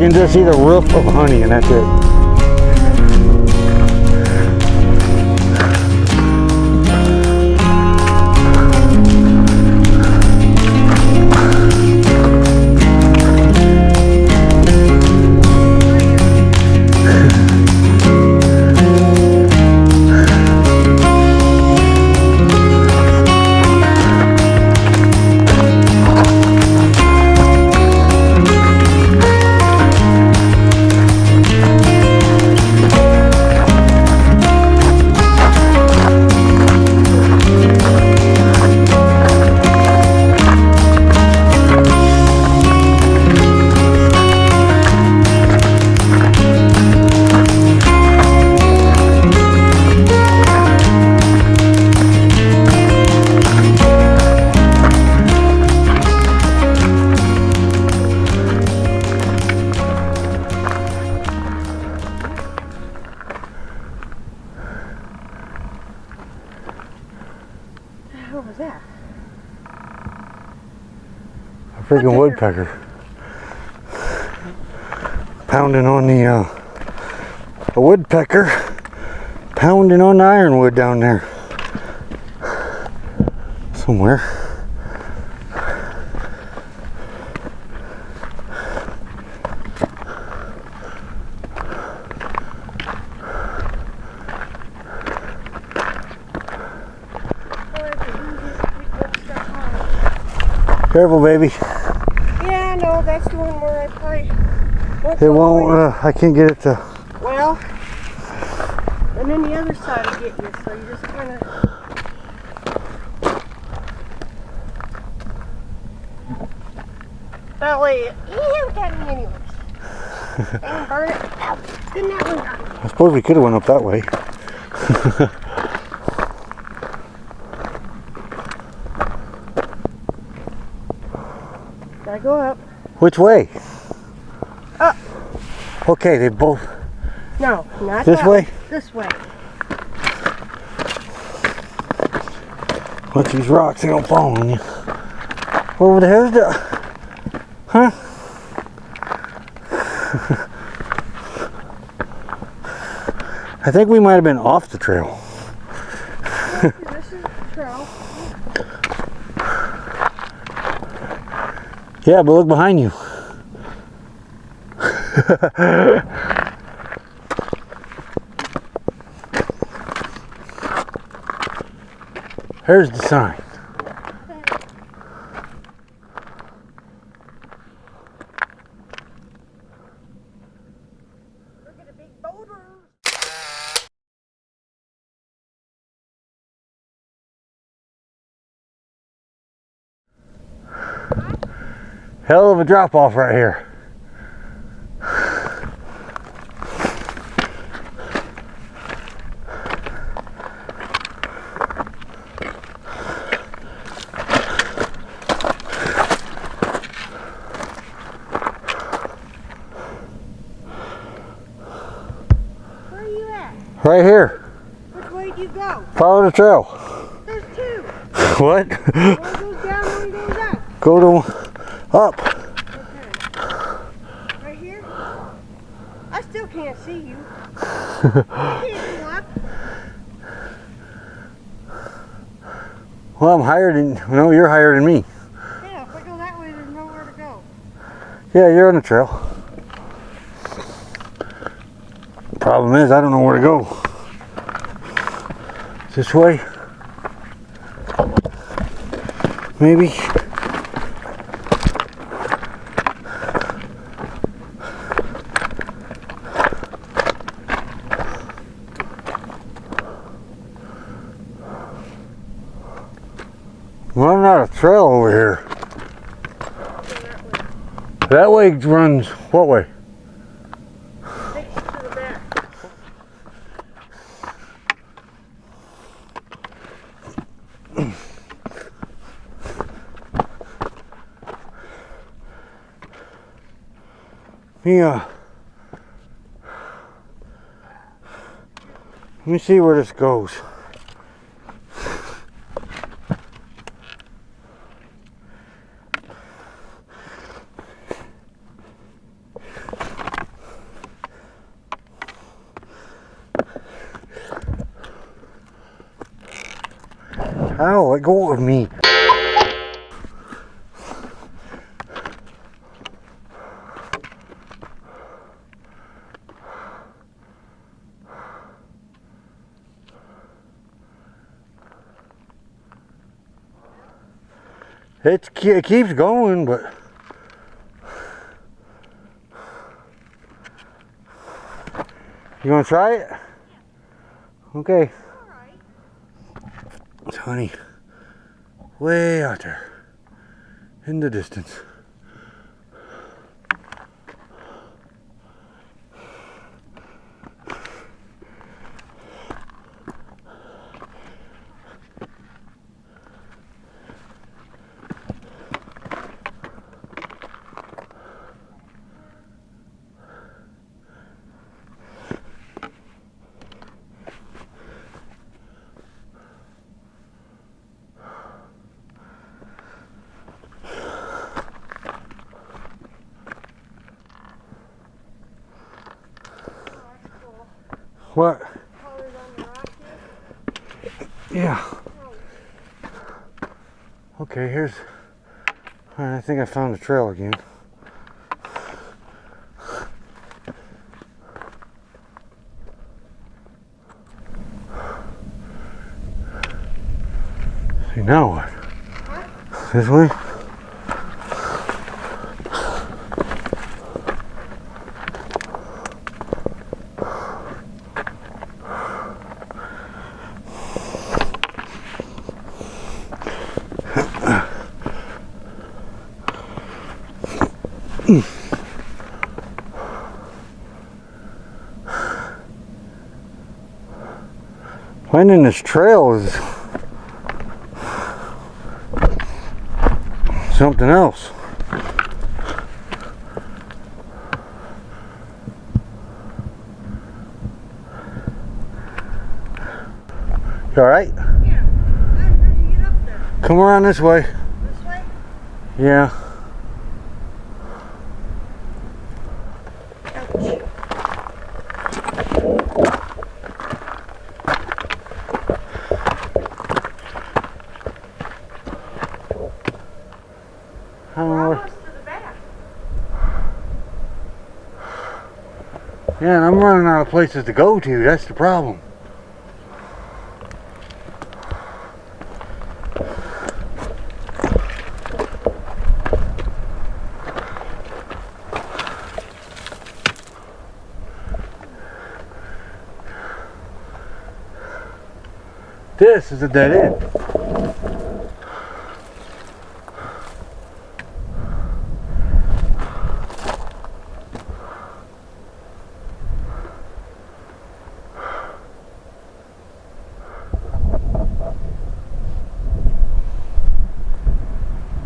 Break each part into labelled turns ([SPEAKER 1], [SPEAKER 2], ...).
[SPEAKER 1] can just see the roof of honey and that's it.
[SPEAKER 2] What was that?
[SPEAKER 1] A freaking woodpecker. Pounding on the, a woodpecker pounding on the ironwood down there. Somewhere. Careful, baby.
[SPEAKER 2] Yeah, no, that's the one where I probably won't.
[SPEAKER 1] It won't, I can't get it to.
[SPEAKER 2] Well, and then the other side will get you, so you just kind of. That way, you haven't got me anyways. And burn it out. Good night, one done.
[SPEAKER 1] I suppose we could have went up that way.
[SPEAKER 2] Gotta go up.
[SPEAKER 1] Which way?
[SPEAKER 2] Up.
[SPEAKER 1] Okay, they both.
[SPEAKER 2] No, not
[SPEAKER 1] This
[SPEAKER 2] that
[SPEAKER 1] way?
[SPEAKER 2] This way.
[SPEAKER 1] Watch these rocks, they don't fall on you. Over the hell's the. Huh? I think we might have been off the trail.
[SPEAKER 2] This is the trail.
[SPEAKER 1] Yeah, but look behind you. Here's the sign.
[SPEAKER 2] Look at the big boulder.
[SPEAKER 1] Hell of a drop off right here.
[SPEAKER 2] Where are you at?
[SPEAKER 1] Right here.
[SPEAKER 2] Which way do you go?
[SPEAKER 1] Follow the trail.
[SPEAKER 2] There's two.
[SPEAKER 1] What?
[SPEAKER 2] One goes down, one goes up.
[SPEAKER 1] Go to up.
[SPEAKER 2] Okay. Right here? I still can't see you. I can't walk.
[SPEAKER 1] Well, I'm higher than. No, you're higher than me.
[SPEAKER 2] Yeah, if I go that way, there's nowhere to go.
[SPEAKER 1] Yeah, you're on the trail. Problem is, I don't know where to go. This way? Maybe? Running out of trail over here. That way runs what way?
[SPEAKER 2] Takes you to the back.
[SPEAKER 1] Yeah. Let me see where this goes. Ow, let go of me. It keeps going, but you want to try it? Okay. It's honey. Way out there in the distance. What?
[SPEAKER 2] Colors on the rock here.
[SPEAKER 1] Yeah. Okay, here's. I think I found the trail again. See, now what?
[SPEAKER 2] Huh?
[SPEAKER 1] This way? Finding this trail is something else. You alright?
[SPEAKER 2] Yeah. How did you get up there?
[SPEAKER 1] Come around this way.
[SPEAKER 2] This way?
[SPEAKER 1] Yeah.
[SPEAKER 2] Ouch.
[SPEAKER 1] I don't
[SPEAKER 2] We're
[SPEAKER 1] know where.
[SPEAKER 2] almost to the back.
[SPEAKER 1] Yeah, and I'm running out of places to go to. That's the problem. This is a dead end.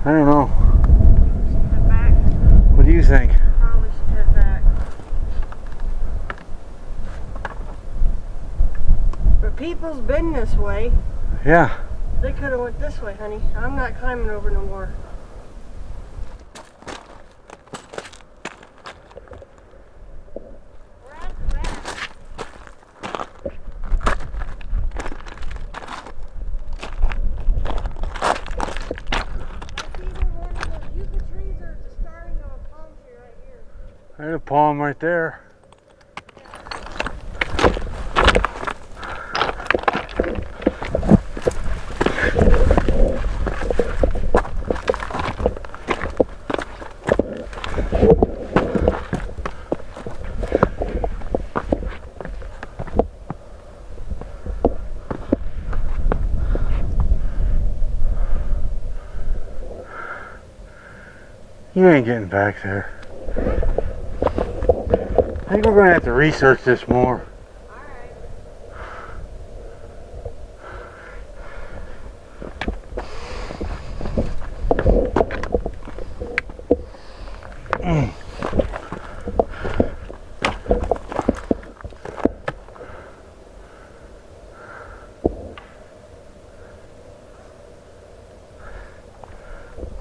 [SPEAKER 1] I don't know.
[SPEAKER 2] Head back.
[SPEAKER 1] What do you think?
[SPEAKER 2] Probably should head back. But people's been this way.
[SPEAKER 1] Yeah.
[SPEAKER 2] They could have went this way, honey. I'm not climbing over no more. We're at the back. That's either one of those yucca trees or it's the starting of a palm tree right here.
[SPEAKER 1] There's a palm right there. You ain't getting back there. I think we're gonna have to research this more.
[SPEAKER 2] Alright.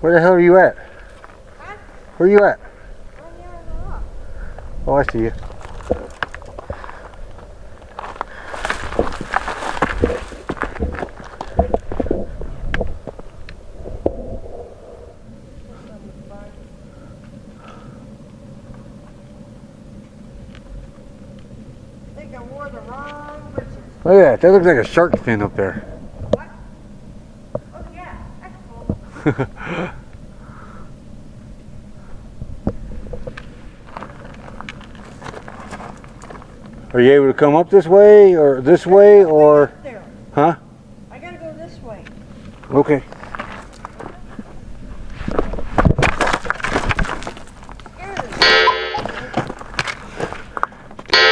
[SPEAKER 1] Where the hell are you at?
[SPEAKER 2] Huh?
[SPEAKER 1] Where are you at?
[SPEAKER 2] Right here on the rock.
[SPEAKER 1] Oh, I see you.
[SPEAKER 2] wore the wrong britches.
[SPEAKER 1] Look at that. That looks like a shark fin up there.
[SPEAKER 2] What? Oh yeah, that's cool.
[SPEAKER 1] Are you able to come up this way or this way or?
[SPEAKER 2] There.
[SPEAKER 1] Huh?
[SPEAKER 2] I gotta go this way.
[SPEAKER 1] Okay.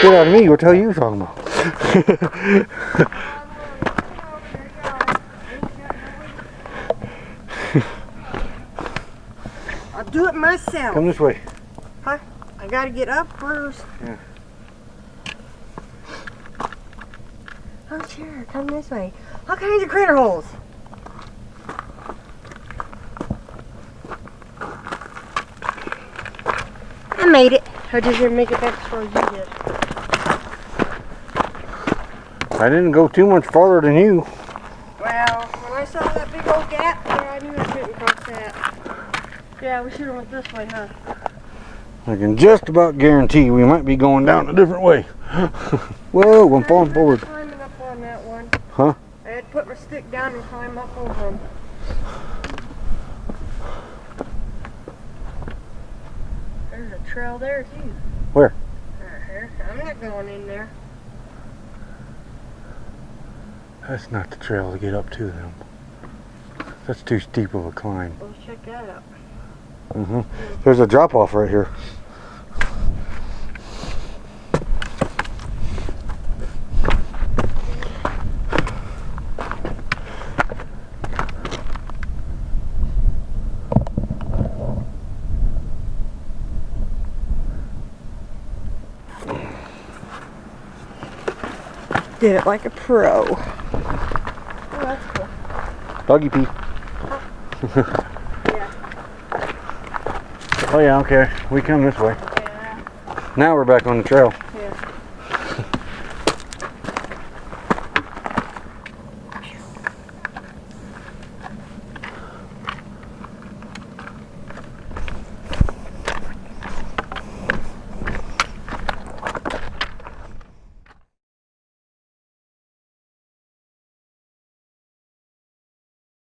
[SPEAKER 1] Get out of me. What the hell are you talking about?
[SPEAKER 2] I'll do it myself.
[SPEAKER 1] Come this way.
[SPEAKER 2] I gotta get up first.
[SPEAKER 1] Yeah.
[SPEAKER 2] Oh sure, come this way. All kinds of critter holes. I made it. I just didn't make it back as far as you did.
[SPEAKER 1] I didn't go too much farther than you.
[SPEAKER 2] Well, when I saw that big old gap there, I knew I couldn't cross that. Yeah, we should have went this way, huh?
[SPEAKER 1] I can just about guarantee we might be going down a different way. Whoa, I'm falling forward.
[SPEAKER 2] Climbing up on that one.
[SPEAKER 1] Huh?
[SPEAKER 2] I had to put my stick down and climb up over him. There's a trail there too.
[SPEAKER 1] Where?
[SPEAKER 2] Right here. I'm not going in there.
[SPEAKER 1] That's not the trail to get up to them. That's too steep of a climb.
[SPEAKER 2] Let's check that out.
[SPEAKER 1] There's a drop off right here.
[SPEAKER 2] Did it like a pro. Oh, that's cool.
[SPEAKER 1] Doggy pee.
[SPEAKER 2] Yeah.
[SPEAKER 1] Oh yeah, okay. We come this way.
[SPEAKER 2] Yeah.
[SPEAKER 1] Now we're back on the trail.